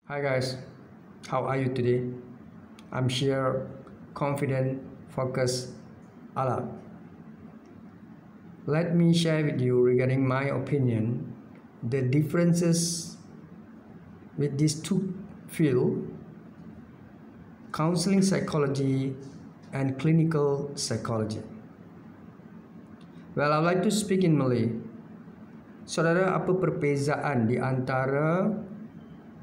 Hi guys, how are you today? I'm here, confident, focused, alert. Let me share with you regarding my opinion, the differences with these two fields, counseling psychology and clinical psychology. Well, I'd like to speak in Malay. Saudara, apa perbezaan di antara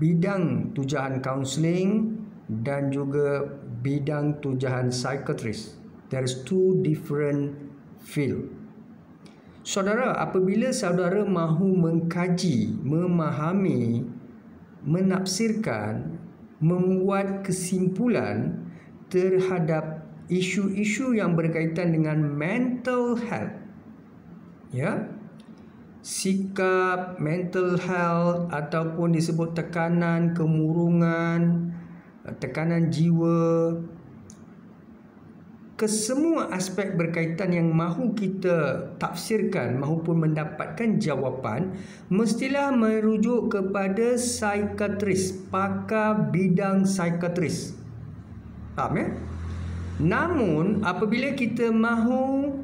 bidang tujahan kaunseling dan juga bidang tujahan psikiatris? There is two different field. Saudara, apabila saudara mahu mengkaji, memahami, menafsirkan, membuat kesimpulan terhadap isu-isu yang berkaitan dengan mental health, ya, sikap mental health ataupun disebut tekanan, kemurungan, tekanan jiwa, kesemua aspek berkaitan yang mahu kita tafsirkan maupun mendapatkan jawapan, mestilah merujuk kepada psikiatris, pakar bidang psikiatris. Faham ya? Namun apabila kita mahu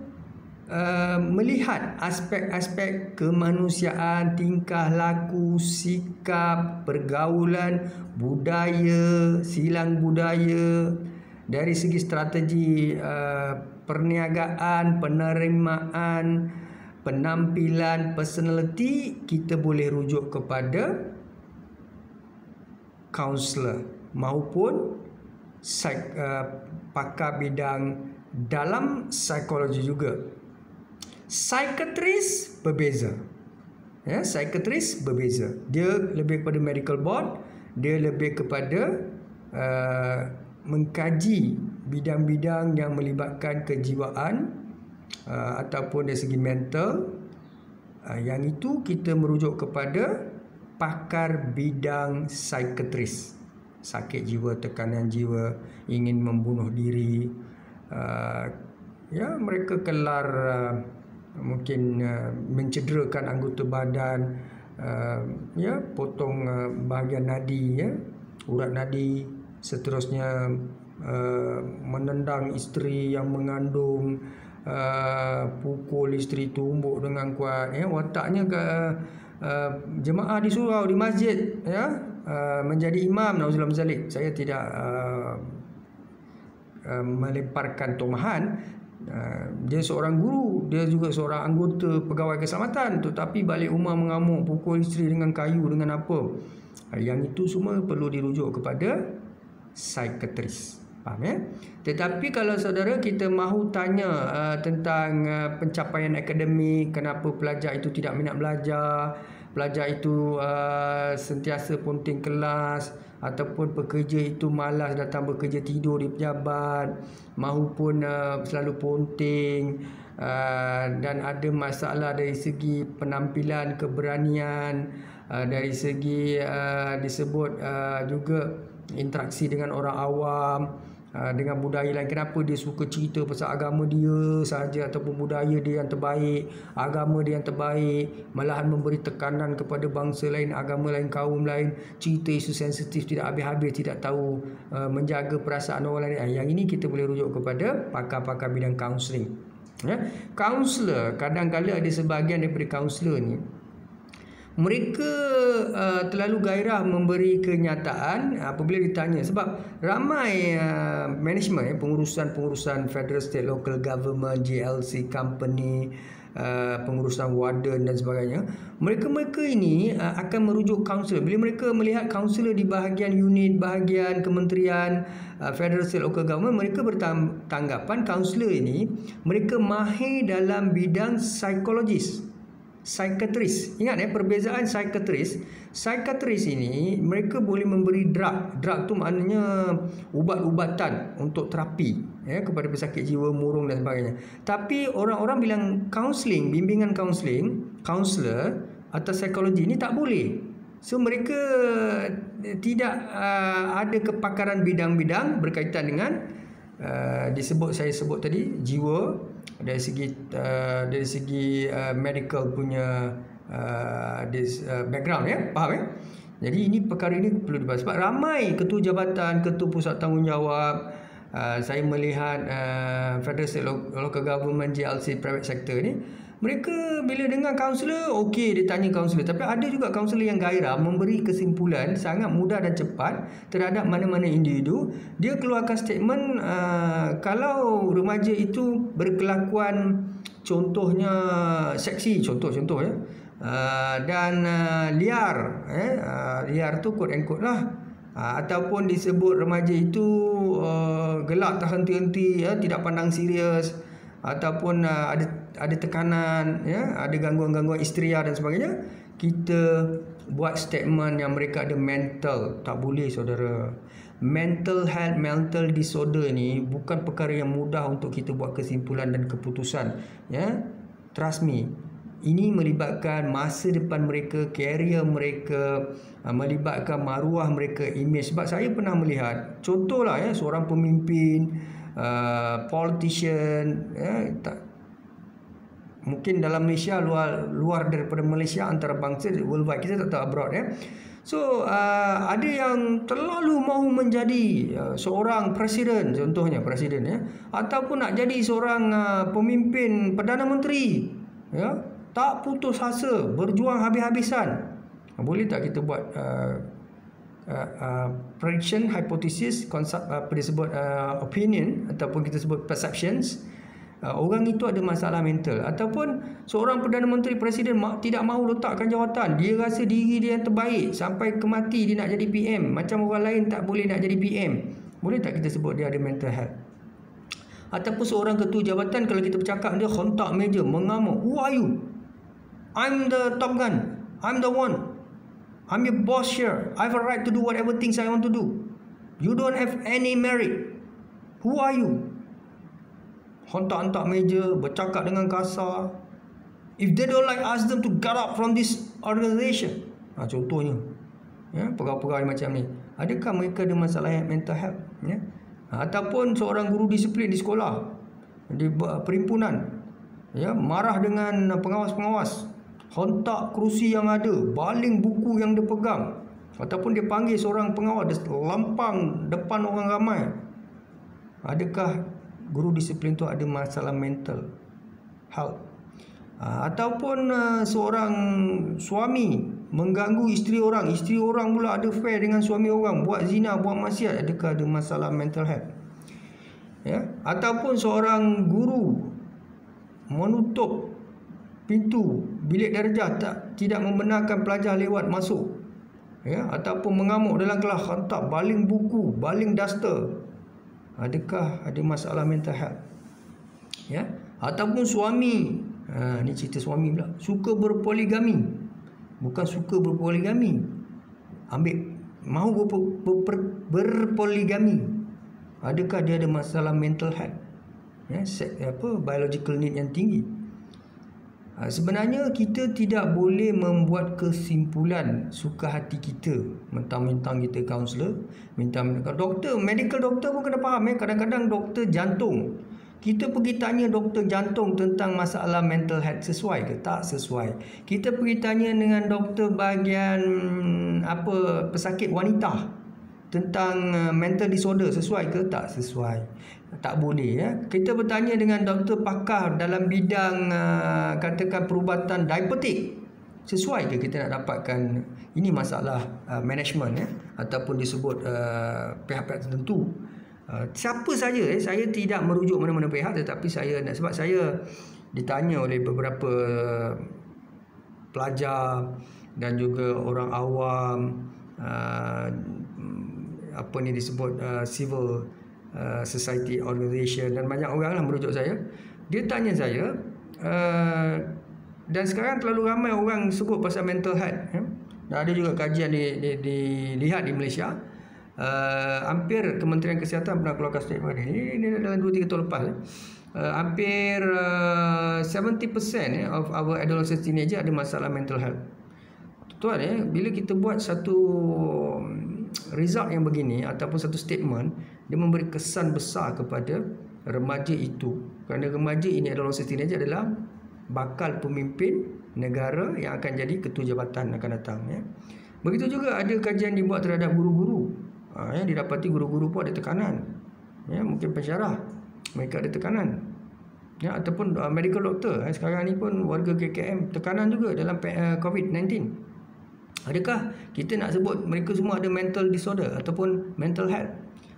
melihat aspek-aspek kemanusiaan, tingkah laku, sikap, pergaulan, budaya, silang budaya, dari segi strategi perniagaan, penerimaan, penampilan, personality, kita boleh rujuk kepada kaunselor maupun pakar bidang dalam psikologi juga. Psikiatris berbeza. Ya, psikiatris berbeza. Dia lebih kepada medical board, dia lebih kepada mengkaji bidang-bidang yang melibatkan kejiwaan ataupun dari segi mental. Yang itu kita merujuk kepada pakar bidang psikiatris. Sakit jiwa, tekanan jiwa, ingin membunuh diri, ya, mereka kelar mungkin mencederakan anggota badan, ya, potong bahagian nadi, ya, urat nadi, seterusnya menendang isteri yang mengandung, pukul isteri, tumbuk dengan kuat, ya, wataknya jemaah di surau, di masjid, ya, menjadi imam, nauzubillah min zalik. Saya tidak melemparkan tomahan. Dia seorang guru, dia juga seorang anggota pegawai keselamatan, tetapi balik rumah mengamuk, pukul isteri dengan kayu, dengan apa. Yang itu semua perlu dirujuk kepada psikiatris. Faham ya? Tetapi kalau saudara kita mahu tanya tentang pencapaian akademik, kenapa pelajar itu tidak minat belajar, pelajar itu sentiasa ponting kelas, ataupun pekerja itu malas datang bekerja, tidur di pejabat, maupun selalu ponting, dan ada masalah dari segi penampilan, keberanian, dari segi disebut juga interaksi dengan orang awam, dengan budaya lain. Kenapa dia suka cerita pasal agama dia sahaja ataupun budaya dia yang terbaik, agama dia yang terbaik, malahan memberi tekanan kepada bangsa lain, agama lain, kaum lain, cerita isu sensitif tidak habis-habis, tidak tahu menjaga perasaan orang lain. Yang ini kita boleh rujuk kepada pakar-pakar bidang kaunseling. Ya, kaunselor, kadang-kadang ada sebahagian daripada kaunselor ni, mereka terlalu gairah memberi kenyataan apabila ditanya, sebab ramai management, pengurusan Federal State Local Government, GLC Company, pengurusan warden dan sebagainya, mereka ini akan merujuk kaunselor. Bila mereka melihat kaunselor di bahagian unit, bahagian kementerian, Federal State Local Government, mereka bertanggapan kaunselor ini mereka mahir dalam bidang psikologis, psikiatris. Ingat ya, perbezaan psikiatris. Psikiatris ini mereka boleh memberi drug. Drug tu maknanya ubat-ubatan untuk terapi, ya, kepada pesakit jiwa, murung dan sebagainya. Tapi orang-orang bilang kaunseling, bimbingan kaunseling, kaunselor atau psikologi ini tak boleh. So mereka tidak ada kepakaran bidang-bidang berkaitan dengan saya sebut tadi jiwa, dari segi medical punya background, ya, faham ya. Jadi ini perkara ini perlu dibahas. Sebab ramai ketua jabatan, ketua pusat tanggungjawab, saya melihat Federal State Local Government, JLC, private sector ni, mereka bila dengar kaunselor, okey, dia tanya kaunselor. Tapi ada juga kaunselor yang gairah memberi kesimpulan sangat mudah dan cepat terhadap mana-mana individu. Dia keluarkan statement, kalau remaja itu berkelakuan contohnya seksi, contoh ya, dan liar, liar tu quote and quote lah, ataupun disebut remaja itu gelak tak henti-henti, tidak pandang serius, ataupun ada tekanan, ada gangguan-gangguan istria dan sebagainya, kita buat statement yang mereka ada mental. Tak boleh, saudara. Mental health, mental disorder ni bukan perkara yang mudah untuk kita buat kesimpulan dan keputusan. Trust me, ini melibatkan masa depan mereka, career mereka, melibatkan maruah mereka, image. Sebab saya pernah melihat, contohlah seorang pemimpin, politician, mungkin dalam Malaysia, luar daripada Malaysia, antarabangsa, worldwide, kita tak tahu abroad. So ada yang terlalu mahu menjadi seorang presiden, contohnya presiden, ataupun nak jadi seorang pemimpin Perdana Menteri, tak putus asa, berjuang habis-habisan. Boleh tak kita buat prediction, hypothesis, apa disebut opinion, ataupun kita sebut perceptions, orang itu ada masalah mental. Ataupun seorang Perdana Menteri, Presiden tidak mahu letakkan jawatan, dia rasa diri dia yang terbaik, sampai ke mati dia nak jadi PM, macam orang lain tak boleh nak jadi PM. Boleh tak kita sebut dia ada mental health? Ataupun seorang ketua jabatan, kalau kita bercakap, dia hontak meja, mengamuk, who are you? I'm the top gun, I'm the one, I'm your boss here, I have a right to do whatever things I want to do. You don't have any merit. Who are you? Hontak-hontak meja, bercakap dengan kasar. If they don't like, ask them to get up from this organisation. Contohnya, pegawai-pegawai macam ni. Adakah mereka ada masalah mental health? Ataupun seorang guru disiplin di sekolah, di perhimpunan, marah dengan pengawas-pengawas, hontak kerusi yang ada, baling buku yang dia pegang, ataupun dia panggil seorang pengawas, dia lampang depan orang ramai. Adakah guru disiplin tu ada masalah mental health? Ataupun seorang suami mengganggu isteri orang pula ada affair dengan suami orang, buat zina, buat maksiat, adakah ada masalah mental health? Ataupun seorang guru menutup pintu bilik darjah, tidak membenarkan pelajar lewat masuk, ataupun mengamuk dalam kelas, hantar baling buku, baling duster, adakah ada masalah mental health? Ataupun suami, ni cerita suami pula, suka berpoligami, bukan suka berpoligami, mahu berpoligami, adakah dia ada masalah mental health? Biological need yang tinggi. Sebenarnya kita tidak boleh membuat kesimpulan suka hati kita, mentang-mentang kita kaunselor, mentang-mentang doktor, medical doktor pun kena faham. Kadang-kadang doktor jantung, kita pergi tanya doktor jantung tentang masalah mental health, sesuai ke? Tak sesuai. Kita pergi tanya dengan doktor bahagian pesakit wanita tentang mental disorder, sesuai ke? Tak sesuai. Tak boleh. Kita bertanya dengan doktor pakar dalam bidang katakan perubatan diabetik, sesuai ke kita nak dapatkan? Ini masalah management, ataupun disebut pihak-pihak tertentu. Siapa saja, saya tidak merujuk mana-mana pihak, tetapi sebab saya ditanya oleh beberapa pelajar dan juga orang awam, disebut civil society organisation, dan banyak orang lah merujuk saya. Dia tanya saya, dan sekarang terlalu ramai orang sebut pasal mental health, dan ada juga kajian dilihat di Malaysia. Hampir Kementerian Kesihatan pernah keluarkan statement ini dalam 2-3 tahun lepas. Hampir 70% of our adolescent teenager ada masalah mental health. Tuan, bila kita buat satu result yang begini ataupun satu statement, dia memberi kesan besar kepada remaja itu, kerana remaja ini adalah teenager, adalah bakal pemimpin negara yang akan jadi ketua jabatan akan datang. Begitu juga ada kajian dibuat terhadap guru-guru. Didapati guru-guru pun ada tekanan. Mungkin pensyarah mereka ada tekanan. Ataupun medical doctor. Sekarang ni pun warga KKM tekanan juga dalam COVID-19. Adakah kita nak sebut mereka semua ada mental disorder ataupun mental health?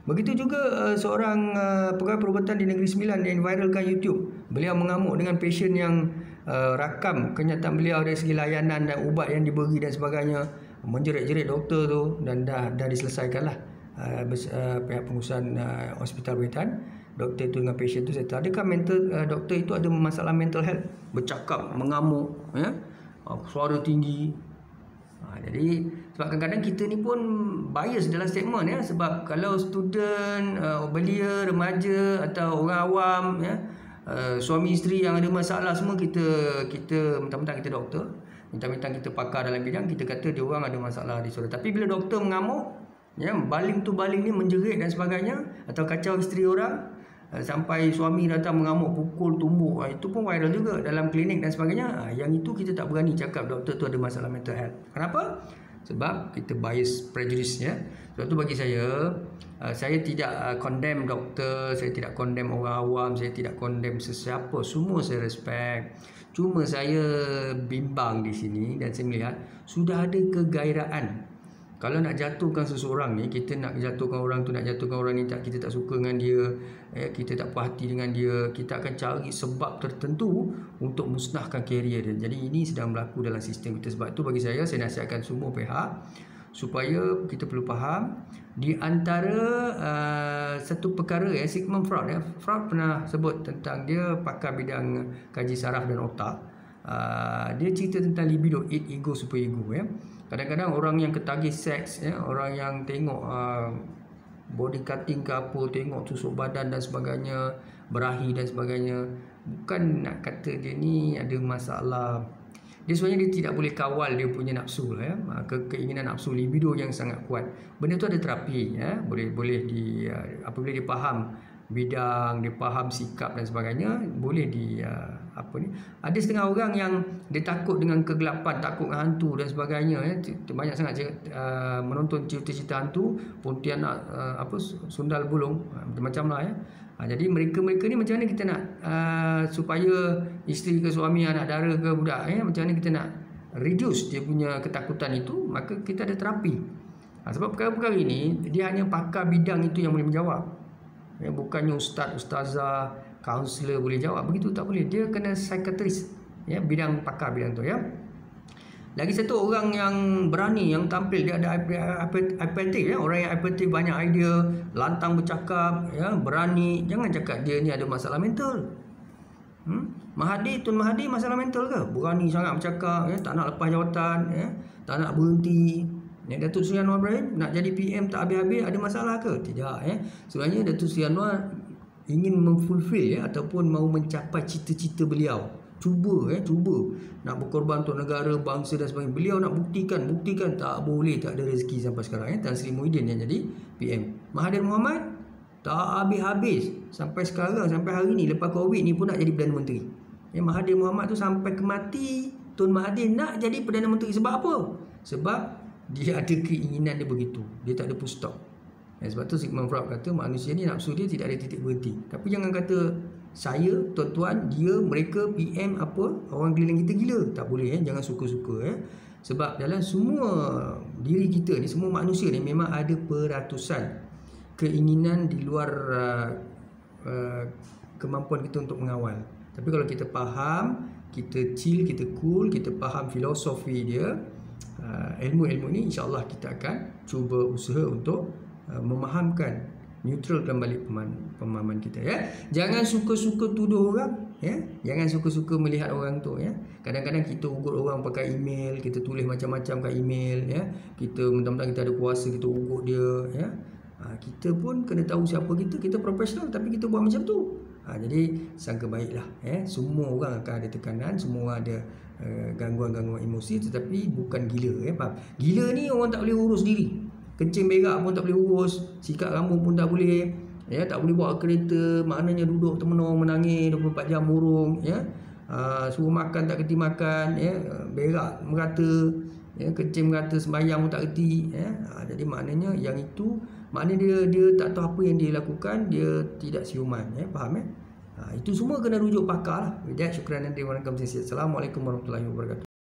Begitu juga seorang pegawai perubatan di Negeri Sembilan yang viralkan YouTube. Beliau mengamuk dengan pasien yang rakam kenyataan beliau dari segi layanan dan ubat yang diberi dan sebagainya. Menjerit-jerit doktor tu dan dah diselesaikanlah. Pihak pengurusan hospital berkaitan, doktor itu dengan pasien tu settle. Adakah doktor itu ada masalah mental health? Bercakap, mengamuk, suara tinggi. Jadi sebab kadang-kadang kita ni pun bias dalam statement sebab kalau student, belia, remaja atau orang awam suami isteri yang ada masalah semua kita mentang-mentang kita doktor, mentang-mentang kita pakar dalam bidang, kita kata dia orang ada masalah disorder. Tapi bila doktor mengamuk, baling tu baling ni menjerit dan sebagainya, atau kacau isteri orang sampai suami datang mengamuk, pukul, tumbuk, itu pun viral juga dalam klinik dan sebagainya. Yang itu kita tak berani cakap doktor tu ada masalah mental health. Kenapa? Sebab kita bias, prejudice. Sebab tu bagi saya tidak condemn doktor, saya tidak condemn orang awam, saya tidak condemn sesiapa, semua saya respect. Cuma saya bimbang di sini dan saya melihat sudah ada kegairaan. Kalau nak jatuhkan seseorang ni, kita nak jatuhkan orang tu, nak jatuhkan orang ni, kita tak suka dengan dia, kita tak puas hati dengan dia, kita akan cari sebab tertentu untuk musnahkan karier dia. Jadi ini sedang berlaku dalam sistem kita. Sebab itu bagi saya nasihatkan semua pihak supaya kita perlu faham di antara satu perkara Sigmund Freud. Freud pernah sebut tentang, dia pakar bidang kaji saraf dan otak. Dia cerita tentang libido, ego, super ego. Kadang-kadang orang yang ketagih seks, orang yang tengok body cutting ke apa, tengok tusuk badan dan sebagainya, berahi dan sebagainya, bukan nak kata dia ni ada masalah. Dia sebenarnya dia tidak boleh kawal dia punya nafsu keinginan nafsu, libido yang sangat kuat. Benda tu ada terapi, boleh apabila dia faham bidang, dia faham sikap dan sebagainya, boleh ada setengah orang yang dia takut dengan kegelapan, takut dengan hantu dan sebagainya. Banyak sangat menonton cerita-cerita hantu, Pontianak, sundal bolong, macam-macam lah. Jadi mereka ni macam mana kita nak supaya isteri ke suami, anak dara ke budak, macam mana kita nak reduce dia punya ketakutan itu? Maka kita ada terapi. Sebab perkara-perkara ini dia hanya pakar bidang itu yang boleh menjawab. Bukannya ustaz, ustazah, kaunselor boleh jawab. Begitu tak boleh. Dia kena psikiatris, bidang pakar bidang tu. Lagi satu orang yang berani, yang tampil, dia ada apathetic, orang yang apathetic, banyak idea, lantang bercakap, berani. Jangan cakap dia ni ada masalah mental. Tun Mahathir masalah mental ke? Berani sangat bercakap, tak nak lepas jawatan, tak nak berhenti. Datuk Seri Anwar Ibrahim nak jadi PM tak habis-habis, ada masalah ke? Tidak. Sebenarnya Datuk Seri Anwar ingin memfulfill ataupun mahu mencapai cita-cita beliau. Cuba nak berkorban untuk negara, bangsa dan sebagainya. Beliau nak buktikan, tak boleh, tak ada rezeki sampai sekarang. Tan Sri Muhyiddin yang jadi PM. Mahathir Mohamad tak habis-habis sampai sekarang, sampai hari ni, lepas Covid ni pun nak jadi Perdana Menteri. Mahathir Mohamad tu sampai ke mati, Tun Mahathir nak jadi Perdana Menteri. Sebab apa? Sebab dia ada keinginan dia begitu. Dia tak ada full stop. Sebab tu Sigmund Freud kata manusia ni nafsu dia tidak ada titik berhenti. Tapi jangan kata saya, tuan-tuan, dia, mereka, PM apa, orang keliling kita gila. Tak boleh. Jangan suka-suka. Sebab dalam semua diri kita ni, semua manusia ni memang ada peratusan keinginan di luar kemampuan kita untuk mengawal. Tapi kalau kita faham, kita chill, kita cool, kita faham filosofi dia, ilmu-ilmu ni, insyaAllah kita akan cuba usaha untuk memahamkan, neutralkan balik pemahaman kita. Jangan suka-suka tuduh orang, jangan suka-suka melihat orang tu. Kadang-kadang kita ugut orang pakai email, kita tulis macam-macam kat email, kita mentang-mentang kita ada kuasa, kita ugut dia. Kita pun kena tahu siapa kita profesional, tapi kita buat macam tu. Jadi sangka baiklah. Semua orang akan ada tekanan, semua ada gangguan-gangguan emosi, tetapi bukan gila. Faham? Gila ni orang tak boleh urus diri. Kencing berak pun tak boleh urus, sikat rambut pun tak boleh, tak boleh bawa kereta, maknanya duduk termenung menangis 24 jam murung, suruh makan tak kerti makan, berak merata, ya, kencing merata sembahyang pun tak reti, ya. Jadi maknanya yang itu maknanya dia tak tahu apa yang dia lakukan, dia tidak siuman, ya, faham, ya. Itu semua kena rujuk pakar lah. With that, syukran dan terima kasih. Assalamualaikum warahmatullahi wabarakatuh.